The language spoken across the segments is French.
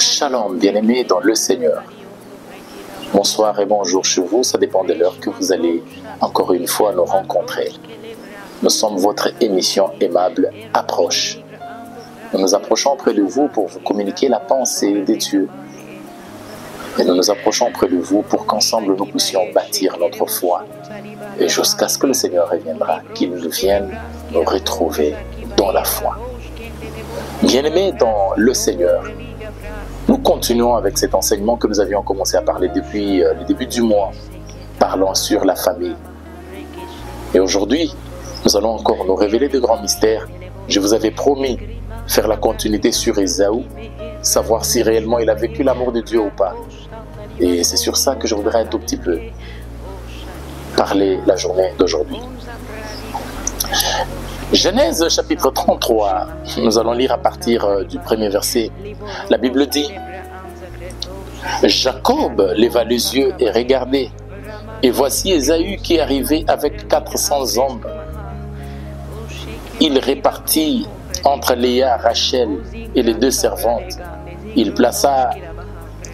Shalom, bien-aimés dans le Seigneur. Bonsoir et bonjour chez vous, ça dépend de l'heure que vous allez encore une fois nous rencontrer. Nous sommes votre émission aimable Approche. Nous nous approchons auprès de vous pour vous communiquer la pensée de Dieu. Et nous nous approchons auprès de vous pour qu'ensemble nous puissions bâtir notre foi. Et jusqu'à ce que le Seigneur reviendra, qu'il vienne nous retrouver dans la foi. Bien-aimés dans le Seigneur, nous continuons avec cet enseignement que nous avions commencé à parler depuis le début du mois, parlant sur la famille. Et aujourd'hui, nous allons encore nous révéler de grands mystères. Je vous avais promis faire la continuité sur Ésaü, savoir si réellement il a vécu l'amour de Dieu ou pas. Et c'est sur ça que je voudrais un tout petit peu parler la journée d'aujourd'hui. Genèse chapitre 33, nous allons lire à partir du premier verset. La Bible dit: Jacob leva les yeux et regardait, et voici Ésaü qui arrivait avec 400 hommes. Il répartit entre Léa, Rachel et les deux servantes. Il plaça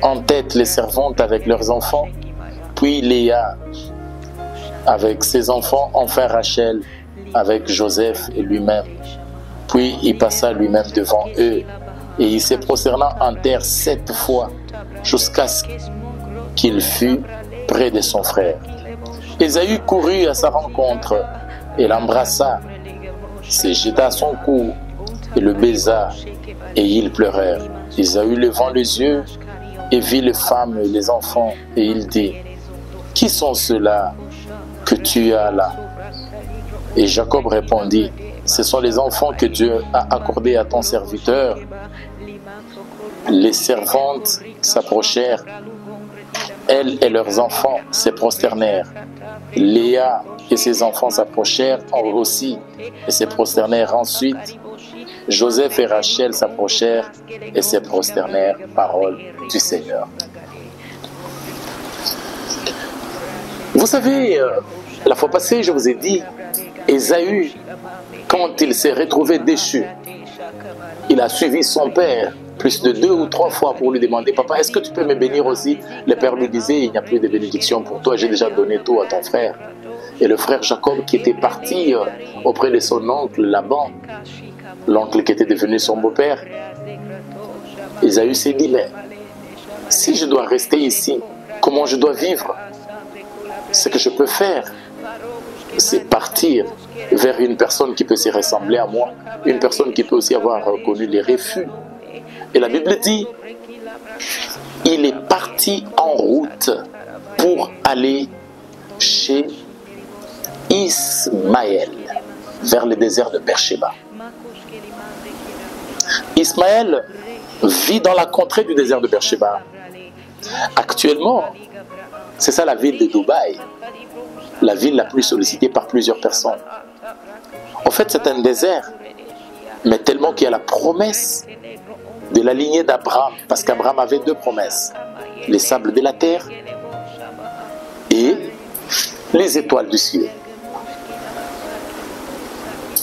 en tête les servantes avec leurs enfants, puis Léa avec ses enfants, enfin Rachel avec Joseph et lui-même. Puis il passa lui-même devant eux, et il se prosterna en terre 7 fois, jusqu'à ce qu'il fût près de son frère. Ésaü courut à sa rencontre, et l'embrassa, se jeta à son cou, et le baisa, et ils pleurèrent. Ésaü levant les yeux, et vit les femmes et les enfants, et il dit: Qui sont ceux-là que tu as là? Et Jacob répondit: Ce sont les enfants que Dieu a accordés à ton serviteur. Les servantes s'approchèrent, elles et leurs enfants se prosternèrent. Léa et ses enfants s'approchèrent aussi et se prosternèrent. Ensuite, Joseph et Rachel s'approchèrent et se prosternèrent. Parole du Seigneur. Vous savez, la fois passée, je vous ai dit, Ésaü, quand il s'est retrouvé déchu, il a suivi son père plus de 2 ou 3 fois pour lui demander: Papa, est-ce que tu peux me bénir aussi? Le père lui disait: Il n'y a plus de bénédiction pour toi, j'ai déjà donné tout à ton frère. Et le frère Jacob, qui était parti auprès de son oncle Laban, l'oncle qui était devenu son beau-père, Ésaü s'est dit: Mais si je dois rester ici, comment je dois vivre? Ce que je peux faire, c'est partir vers une personne qui peut se ressembler à moi, une personne qui peut aussi avoir connu les refus. Et la Bible dit: il est parti en route pour aller chez Ismaël, vers le désert de Beersheba. Ismaël vit dans la contrée du désert de Beersheba. Actuellement, c'est ça la ville de Dubaï, la ville la plus sollicitée par plusieurs personnes. En fait, c'est un désert, mais tellement qu'il y a la promesse de la lignée d'Abraham, parce qu'Abraham avait 2 promesses: les sables de la terre et les étoiles du ciel.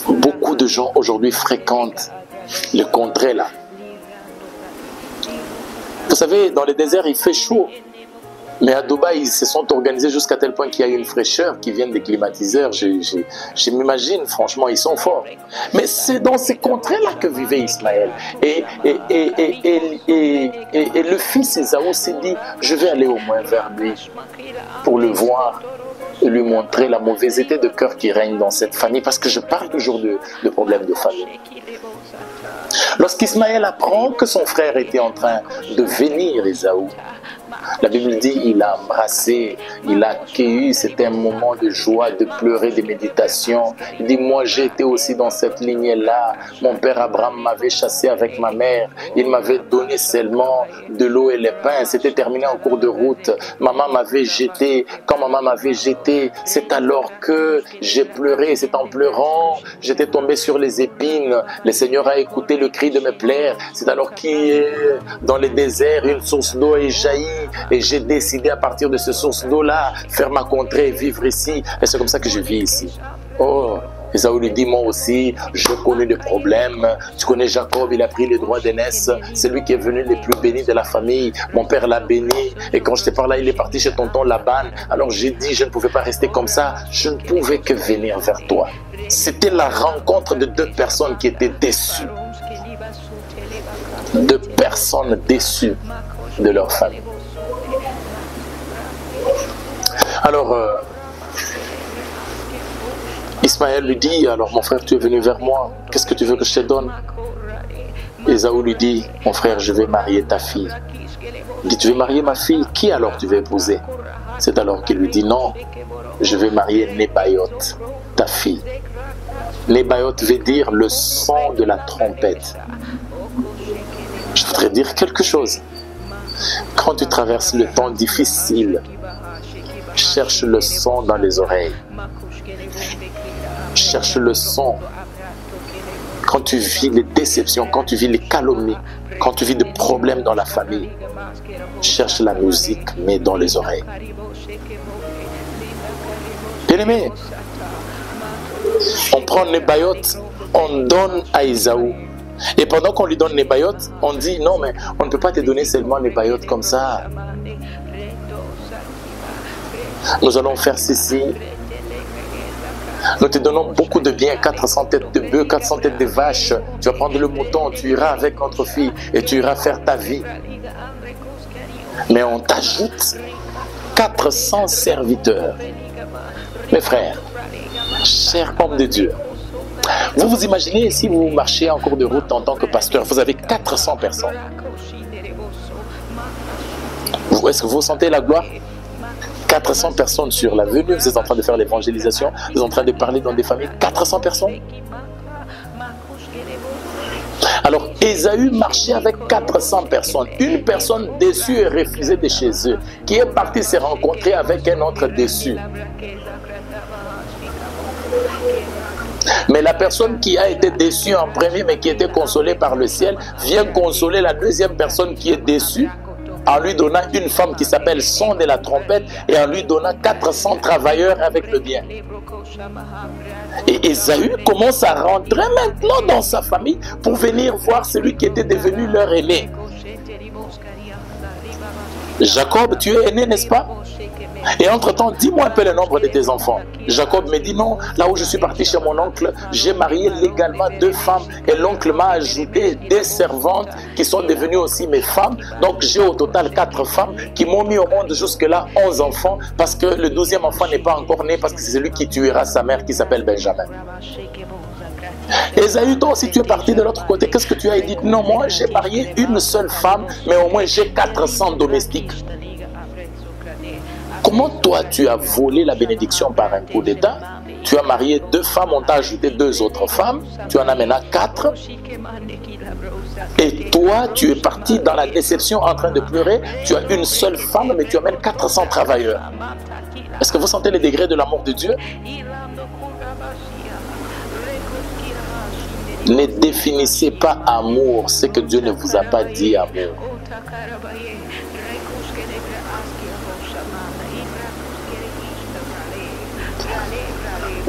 Beaucoup de gens aujourd'hui fréquentent le contrée là. Vous savez, dans les déserts, il fait chaud. Mais à Dubaï, ils se sont organisés jusqu'à tel point qu'il y a une fraîcheur qui vient des climatiseurs. Je m'imagine, franchement, ils sont forts. Mais c'est dans ces contrées-là que vivait Ismaël. Et le fils Ésaü s'est dit: je vais aller au moins vers lui pour le voir et lui montrer la mauvaiseté de cœur qui règne dans cette famille. Parce que je parle toujours de problèmes de famille. Lorsqu'Ismaël apprend que son frère était en train de venir, Ésaü, la Bible dit: il a embrassé, il a accueilli, c'était un moment de joie, de pleurer, de méditation. Il dit: moi j'étais aussi dans cette lignée-là. Mon père Abraham m'avait chassé avec ma mère. Il m'avait donné seulement de l'eau et les pains. C'était terminé en cours de route. Maman m'avait jeté. Quand maman m'avait jeté, c'est alors que j'ai pleuré. C'est en pleurant, j'étais tombé sur les épines. Le Seigneur a écouté le cri de mes plaies. C'est alors qu'il dans le désert, une source d'eau est jaillie. Et j'ai décidé à partir de cette source d'eau-là, faire ma contrée et vivre ici. Et c'est comme ça que je vis ici. Oh, Esaü lui dit, moi aussi, je connais des problèmes. Tu connais Jacob, il a pris les droits d'aînesse. C'est lui qui est venu les plus bénis de la famille. Mon père l'a béni. Et quand j'étais par là, il est parti chez tonton Laban. Alors j'ai dit, je ne pouvais pas rester comme ça. Je ne pouvais que venir vers toi. C'était la rencontre de deux personnes qui étaient déçues. Deux personnes déçues de leur famille. Alors, Ismaël lui dit, alors mon frère, tu es venu vers moi, qu'est-ce que tu veux que je te donne? Esaü lui dit, mon frère, je vais marier ta fille. Il dit, tu veux marier ma fille? Qui alors tu veux épouser? C'est alors qu'il lui dit, non, je vais marier Nebaïoth, ta fille. Nebaïoth veut dire le son de la trompette. Je voudrais dire quelque chose. Quand tu traverses le temps difficile, cherche le son dans les oreilles. Cherche le son. Quand tu vis les déceptions, quand tu vis les calomnies, quand tu vis des problèmes dans la famille, cherche la musique, mais dans les oreilles. Bien-aimé, on prend Nebaïoth, on donne à Esaü. Et pendant qu'on lui donne Nebaïoth, on dit non, mais on ne peut pas te donner seulement Nebaïoth comme ça. Nous allons faire ceci. Nous te donnons beaucoup de biens, 400 têtes de bœufs, 400 têtes de vaches. Tu vas prendre le mouton, tu iras avec notre fille et tu iras faire ta vie. Mais on t'ajoute 400 serviteurs. Mes frères, chers hommes de Dieu, vous vous imaginez si vous marchez en cours de route en tant que pasteur, vous avez 400 personnes. Est-ce que vous sentez la gloire? 400 personnes sur l'avenue, vous êtes en train de faire l'évangélisation, vous êtes en train de parler dans des familles, 400 personnes. Alors, Esaü marchait avec 400 personnes. Une personne déçue et refusée de chez eux, qui est partie se rencontrer avec un autre déçu. Mais la personne qui a été déçue en premier, mais qui était consolée par le ciel, vient consoler la deuxième personne qui est déçue, en lui donnant une femme qui s'appelle son de la trompette et en lui donnant 400 travailleurs avec le bien. Et Esaü commence à rentrer maintenant dans sa famille pour venir voir celui qui était devenu leur aîné. Jacob, tu es aîné, n'est-ce pas? Et entre-temps, dis-moi un peu le nombre de tes enfants. Jacob me dit non, là où je suis parti chez mon oncle, j'ai marié légalement 2 femmes et l'oncle m'a ajouté des servantes qui sont devenues aussi mes femmes. Donc j'ai au total 4 femmes qui m'ont mis au monde jusque-là 11 enfants parce que le 12e enfant n'est pas encore né parce que c'est celui qui tuera sa mère qui s'appelle Benjamin. Esaü, toi aussi tu es parti de l'autre côté, qu'est-ce que tu as dit? Non, moi j'ai marié une seule femme, mais au moins j'ai 400 domestiques. Comment toi tu as volé la bénédiction par un coup d'état? Tu as marié 2 femmes, on t'a ajouté 2 autres femmes, tu en as maintenant 4. Et toi tu es parti dans la déception en train de pleurer, tu as une seule femme mais tu amènes 400 travailleurs. Est-ce que vous sentez les degrés de l'amour de Dieu? Ne définissez pas amour, ce que Dieu ne vous a pas dit amour.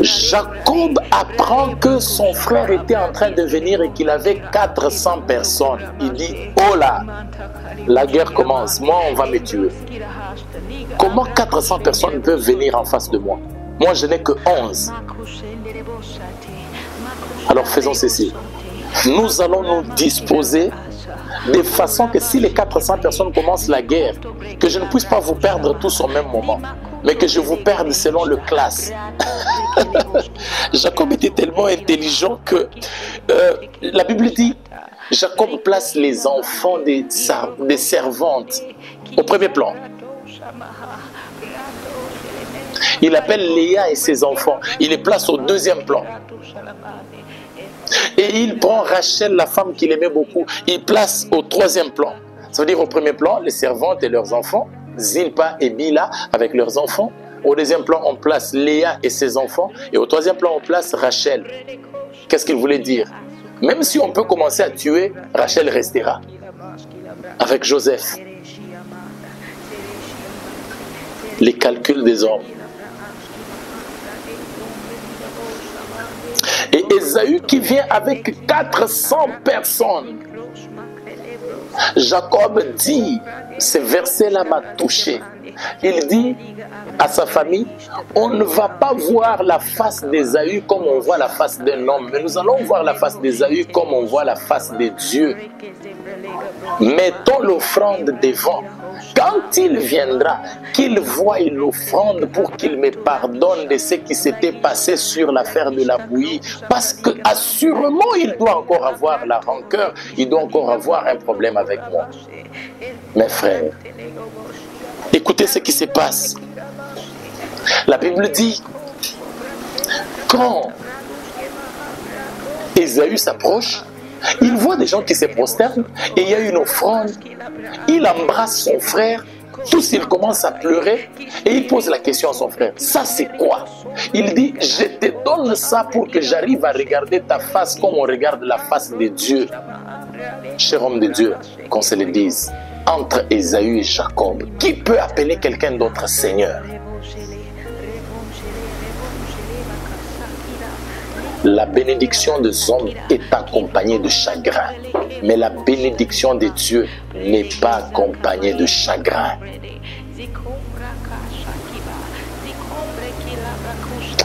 Jacob apprend que son frère était en train de venir et qu'il avait 400 personnes. Il dit, oh là, la guerre commence, moi on va me tuer. Comment 400 personnes peuvent venir en face de moi? Moi je n'ai que 11. Alors faisons ceci. Nous allons nous disposer de façon que si les 400 personnes commencent la guerre, que je ne puisse pas vous perdre tous au même moment, mais que je vous perde selon le classe. Jacob était tellement intelligent que la Bible dit, Jacob place les enfants des servantes au premier plan. Il appelle Léa et ses enfants, il les place au deuxième plan. Et il prend Rachel, la femme qu'il aimait beaucoup, il place au troisième plan. Ça veut dire au premier plan, les servantes et leurs enfants, Zilpa et Bila avec leurs enfants. Au deuxième plan, on place Léa et ses enfants. Et au troisième plan, on place Rachel. Qu'est-ce qu'il voulait dire? Même si on peut commencer à tuer, Rachel restera avec Joseph. Les calculs des hommes. Et Ésaü qui vient avec 400 personnes. Jacob dit, ce verset-là m'a touché. Il dit à sa famille, on ne va pas voir la face d'Ésaü comme on voit la face d'un homme, mais nous allons voir la face d'Ésaü comme on voit la face de Dieu. Mettons l'offrande devant. Quand il viendra, qu'il voie l'offrande pour qu'il me pardonne de ce qui s'était passé sur l'affaire de la bouillie. Parce que assurément, il doit encore avoir la rancœur, il doit encore avoir un problème avec moi. Mes frères, écoutez ce qui se passe. La Bible dit, quand Ésaü s'approche, il voit des gens qui se prosternent et il y a une offrande. Il embrasse son frère, tous ils commencent à pleurer et il pose la question à son frère. Ça c'est quoi? Il dit, je te donne ça pour que j'arrive à regarder ta face comme on regarde la face de Dieu. Cher homme de Dieu, qu'on se le dise, entre Ésaü et Jacob, qui peut appeler quelqu'un d'autre Seigneur? La bénédiction des hommes est accompagnée de chagrin, mais la bénédiction de Dieu n'est pas accompagnée de chagrin.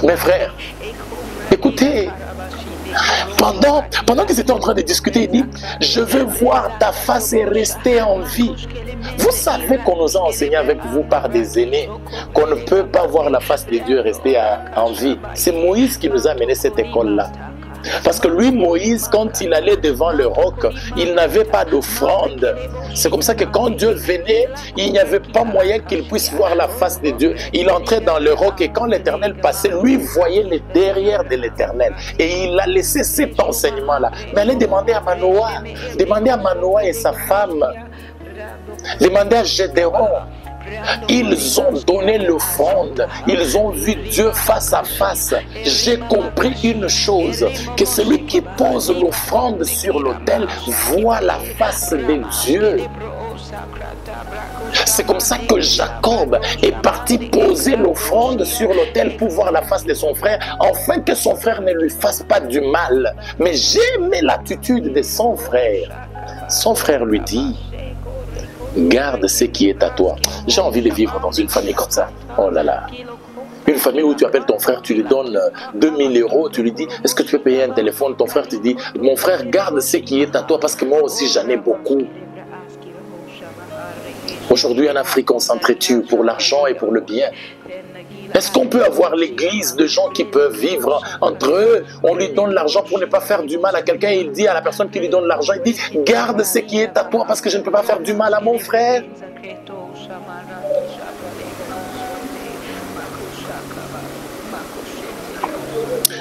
Mes frères, écoutez, pendant qu'ils étaient en train de discuter, il dit, je veux voir ta face et rester en vie. Vous savez qu'on nous a enseigné avec vous par des aînés qu'on ne peut pas voir la face de Dieu et rester en vie. C'est Moïse qui nous a amené cette école-là. Parce que lui, Moïse, quand il allait devant le roc, il n'avait pas d'offrande. C'est comme ça que quand Dieu venait, il n'y avait pas moyen qu'il puisse voir la face de Dieu. Il entrait dans le roc et quand l'Éternel passait, lui voyait le derrière de l'Éternel. Et il a laissé cet enseignement-là. Mais allez demander à Manoah et sa femme, demandez à Gédéon. Ils ont donné l'offrande, ils ont vu Dieu face à face. J'ai compris une chose, que celui qui pose l'offrande sur l'autel voit la face de Dieu. C'est comme ça que Jacob est parti poser l'offrande sur l'autel pour voir la face de son frère, afin que son frère ne lui fasse pas du mal. Mais j'ai aimé l'attitude de son frère. Son frère lui dit, garde ce qui est à toi. J'ai envie de vivre dans une famille comme ça. Oh là là. Une famille où tu appelles ton frère, tu lui donnes 2000 €, tu lui dis, est-ce que tu peux payer un téléphone? Ton frère te dit, mon frère, garde ce qui est à toi parce que moi aussi j'en ai beaucoup. Aujourd'hui en Afrique, on s'entretue pour l'argent et pour le bien. Est-ce qu'on peut avoir l'église de gens qui peuvent vivre entre eux? On lui donne l'argent pour ne pas faire du mal à quelqu'un. Il dit à la personne qui lui donne l'argent, il dit, garde ce qui est à toi parce que je ne peux pas faire du mal à mon frère.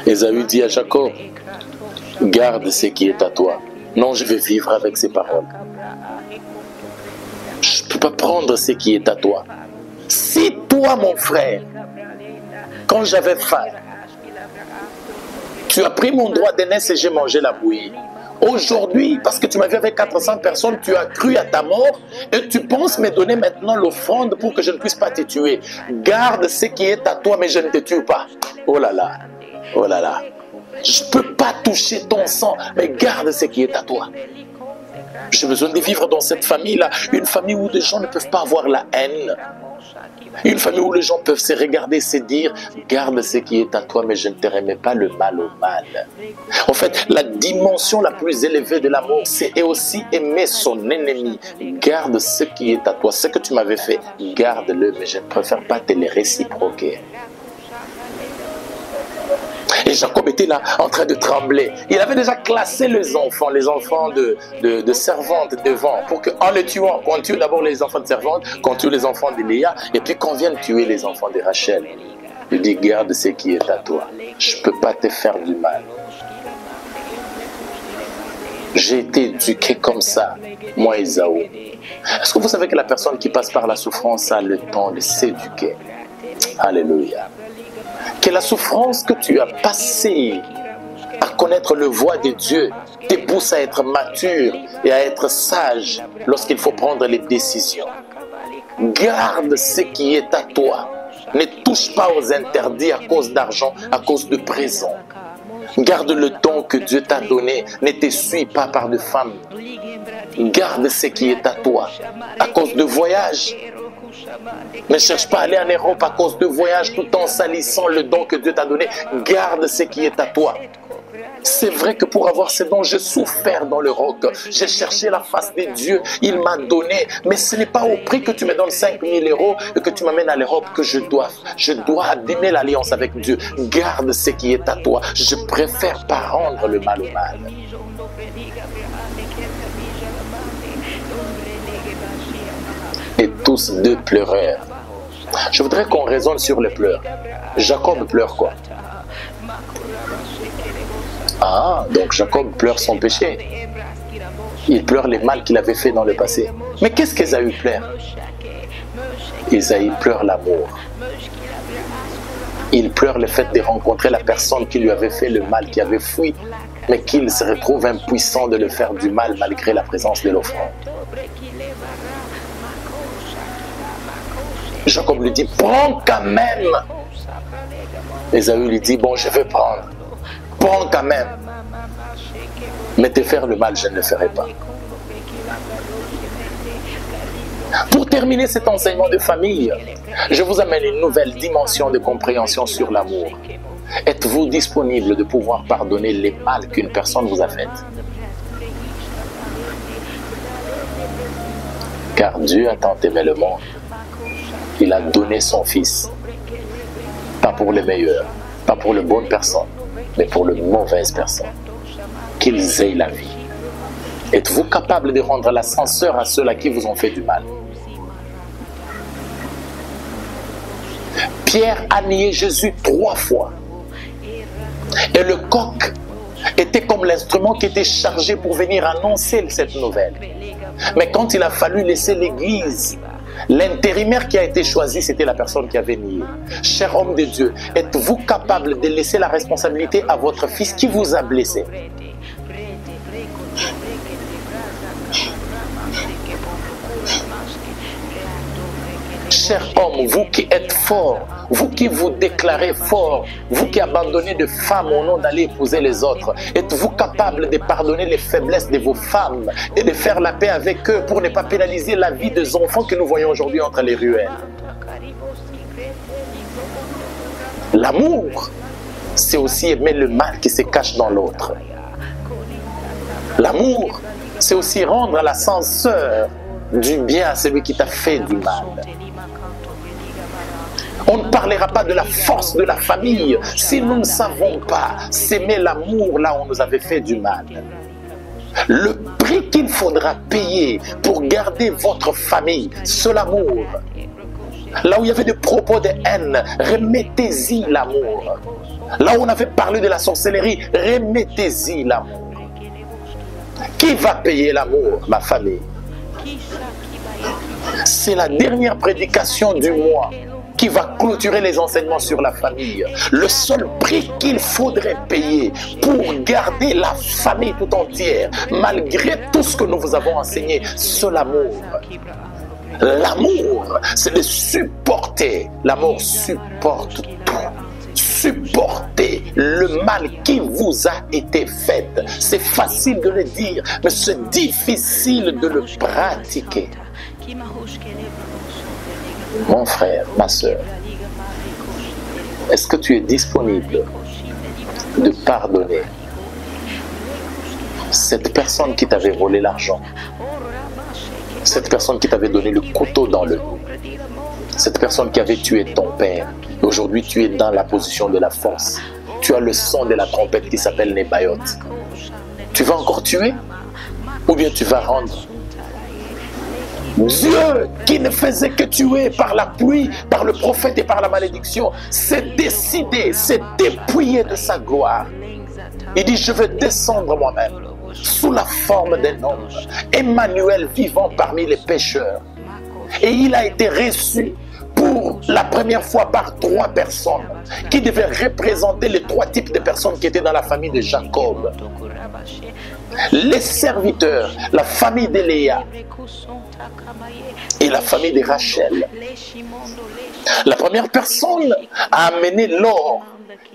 Ésaü dit à Jacob, garde ce qui est à toi. Non, je vais vivre avec ces paroles. Je ne peux pas prendre ce qui est à toi. Si toi, mon frère, quand j'avais faim, tu as pris mon droit d'aînesse et j'ai mangé la bouillie. Aujourd'hui, parce que tu m'as vu avec 400 personnes, tu as cru à ta mort et tu penses me donner maintenant l'offrande pour que je ne puisse pas te tuer. Garde ce qui est à toi, mais je ne te tue pas. Oh là là, oh là là. Je ne peux pas toucher ton sang, mais garde ce qui est à toi. J'ai besoin de vivre dans cette famille-là, une famille où les gens ne peuvent pas avoir la haine. Une famille où les gens peuvent se regarder et se dire, garde ce qui est à toi, mais je ne te remets pas le mal au mal. En fait, la dimension la plus élevée de l'amour, c'est aussi aimer son ennemi. Garde ce qui est à toi. Ce que tu m'avais fait, garde-le, mais je ne préfère pas te le réciproquer. Et Jacob était là en train de trembler. Il avait déjà classé les enfants de servantes devant, pour qu'en les tuant, qu'on tue d'abord les enfants de servantes, qu'on tue les enfants de Léa, et puis qu'on vienne tuer les enfants de Rachel. Il dit, garde ce qui est à toi. Je ne peux pas te faire du mal. J'ai été éduqué comme ça, moi Ésaü. Est-ce que vous savez que la personne qui passe par la souffrance a le temps de s'éduquer? Alléluia. Que la souffrance que tu as passée à connaître le voie de Dieu te pousse à être mature et à être sage lorsqu'il faut prendre les décisions. Garde ce qui est à toi. Ne touche pas aux interdits à cause d'argent, à cause de présent. Garde le don que Dieu t'a donné. Ne te suis pas par de femmes. Garde ce qui est à toi. À cause de voyage. Ne cherche pas à aller en Europe à cause de voyage tout en salissant le don que Dieu t'a donné. Garde ce qui est à toi. C'est vrai que pour avoir ces dons, j'ai souffert dans le roc. J'ai cherché la face de Dieu. Il m'a donné. Mais ce n'est pas au prix que tu me donnes 5 000 € et que tu m'amènes à l'Europe que je dois abîmer l'alliance avec Dieu. Garde ce qui est à toi. Je préfère pas rendre le mal au mal. Et tous deux pleurèrent. Je voudrais qu'on raisonne sur les pleurs. Jacob pleure quoi? Ah, donc Jacob pleure son péché. Il pleure les mal qu'il avait fait dans le passé. Mais qu'est-ce qu'Ésaü pleure? Ésaü pleure l'amour. Il pleure le fait de rencontrer la personne qui lui avait fait le mal, qui avait fui, mais qu'il se retrouve impuissant de le faire du mal malgré la présence de l'offrande. Jacob lui dit, prends quand même. Ésaü lui dit, bon, je vais prendre. Prends quand même. Mais te faire le mal, je ne le ferai pas. Pour terminer cet enseignement de famille, je vous amène une nouvelle dimension de compréhension sur l'amour. Êtes-vous disponible de pouvoir pardonner les mal qu'une personne vous a fait? Car Dieu a tant aimé le monde. Il a donné son Fils. Pas pour les meilleurs, pas pour les bonnes personnes, mais pour les mauvaises personnes. Qu'ils aient la vie. Êtes-vous capable de rendre l'ascenseur à ceux à qui vous ont fait du mal? Pierre a nié Jésus 3 fois. Et le coq était comme l'instrument qui était chargé pour venir annoncer cette nouvelle. Mais quand il a fallu laisser l'église, l'intérimaire qui a été choisi, c'était la personne qui avait nié. Cher homme de Dieu, êtes-vous capable de laisser la responsabilité à votre fils qui vous a blessé? Cher homme, vous qui êtes fort, vous qui vous déclarez fort, vous qui abandonnez de femmes au nom d'aller épouser les autres, êtes-vous capable de pardonner les faiblesses de vos femmes et de faire la paix avec eux pour ne pas pénaliser la vie des enfants que nous voyons aujourd'hui entre les ruelles? L'amour, c'est aussi aimer le mal qui se cache dans l'autre. L'amour, c'est aussi rendre l'ascenseur du bien à celui qui t'a fait du mal. On ne parlera pas de la force de la famille si nous ne savons pas s'aimer l'amour là où on nous avait fait du mal. Le prix qu'il faudra payer pour garder votre famille, c'est l'amour. Là où il y avait des propos de haine, remettez-y l'amour. Là où on avait parlé de la sorcellerie, remettez-y l'amour. Qui va payer l'amour? Ma famille. C'est la dernière prédication du mois qui va clôturer les enseignements sur la famille. Le seul prix qu'il faudrait payer pour garder la famille tout entière, malgré tout ce que nous vous avons enseigné, c'est l'amour. L'amour, c'est de supporter. L'amour supporte tout. Supporter le mal qui vous a été fait. C'est facile de le dire, mais c'est difficile de le pratiquer. Mon frère, ma soeur, est-ce que tu es disponible de pardonner cette personne qui t'avait volé l'argent, cette personne qui t'avait donné le couteau dans le dos, cette personne qui avait tué ton père? Aujourd'hui, tu es dans la position de la force. Tu as le son de la trompette qui s'appelle Nebaïot. Tu vas encore tuer? Ou bien tu vas rendre? Dieu qui ne faisait que tuer par la pluie, par le prophète et par la malédiction, s'est décidé, s'est dépouillé de sa gloire. Il dit, je vais descendre moi-même sous la forme d'un homme, Emmanuel vivant parmi les pécheurs. Et il a été reçu pour la première fois par 3 personnes qui devaient représenter les 3 types de personnes qui étaient dans la famille de Jacob. Les serviteurs, la famille de Léa et la famille de Rachel. La première personne a amené l'or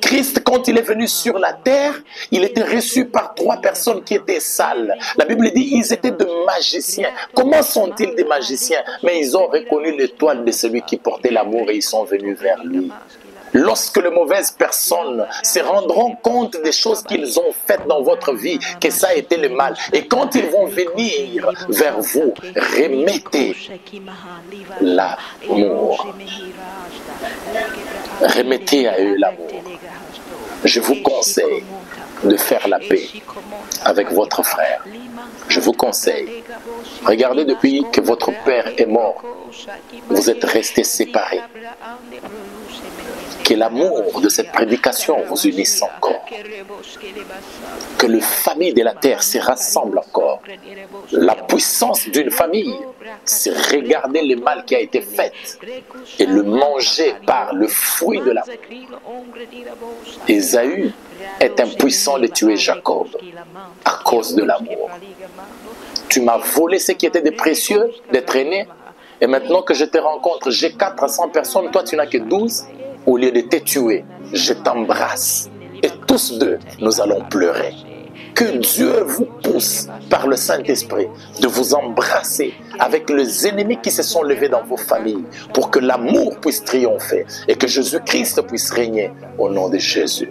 Christ, quand il est venu sur la terre, il était reçu par 3 personnes qui étaient sales. La Bible dit ils étaient de magiciens. Comment sont-ils des magiciens? Mais ils ont reconnu l'étoile de celui qui portait l'amour et ils sont venus vers lui. Lorsque les mauvaises personnes se rendront compte des choses qu'ils ont faites dans votre vie, que ça a été le mal, et quand ils vont venir vers vous, remettez l'amour. Remettez à eux l'amour. Je vous conseille de faire la paix avec votre frère. Je vous conseille. Regardez, depuis que votre père est mort, vous êtes restés séparés. Que l'amour de cette prédication vous unisse encore. Que les familles de la terre se rassemblent encore. La puissance d'une famille, c'est regarder le mal qui a été fait et le manger par le fruit de l'amour. Ésaü est impuissant de tuer Jacob à cause de l'amour. Tu m'as volé ce qui était de précieux, d'être aîné, et maintenant que je te rencontre, j'ai 400 personnes, toi tu n'as que 12. Au lieu de te tuer, je t'embrasse. Et tous deux, nous allons pleurer. Que Dieu vous pousse par le Saint-Esprit de vous embrasser avec les ennemis qui se sont levés dans vos familles pour que l'amour puisse triompher et que Jésus-Christ puisse régner au nom de Jésus.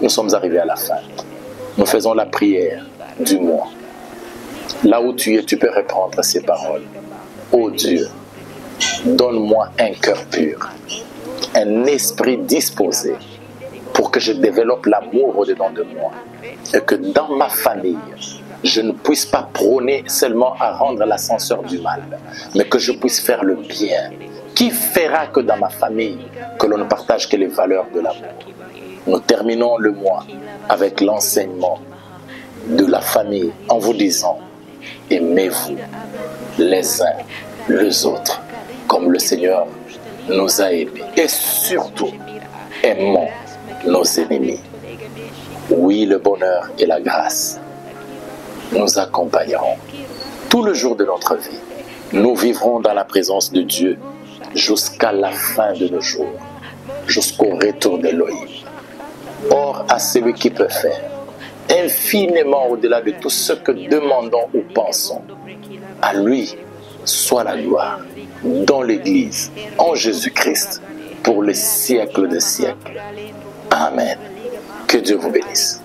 Nous sommes arrivés à la fin. Nous faisons la prière du mois. Là où tu es, tu peux reprendre ces paroles. Ô Dieu, donne-moi un cœur pur, un esprit disposé pour que je développe l'amour au-dedans de moi et que dans ma famille, je ne puisse pas prôner seulement à rendre l'ascenseur du mal, mais que je puisse faire le bien. Qui fera que dans ma famille, que l'on ne partage que les valeurs de l'amour? Nous terminons le mois avec l'enseignement de la famille en vous disant: aimez-vous les uns les autres comme le Seigneur nous a aimés. Et surtout, aimons nos ennemis. Oui, le bonheur et la grâce nous accompagneront tout le jour de notre vie. Nous vivrons dans la présence de Dieu jusqu'à la fin de nos jours, jusqu'au retour d'Élohim. Or, à celui qui peut faire infiniment au-delà de tout ce que demandons ou pensons, à lui soit la gloire dans l'Église, en Jésus-Christ, pour les siècles des siècles. Amen. Que Dieu vous bénisse.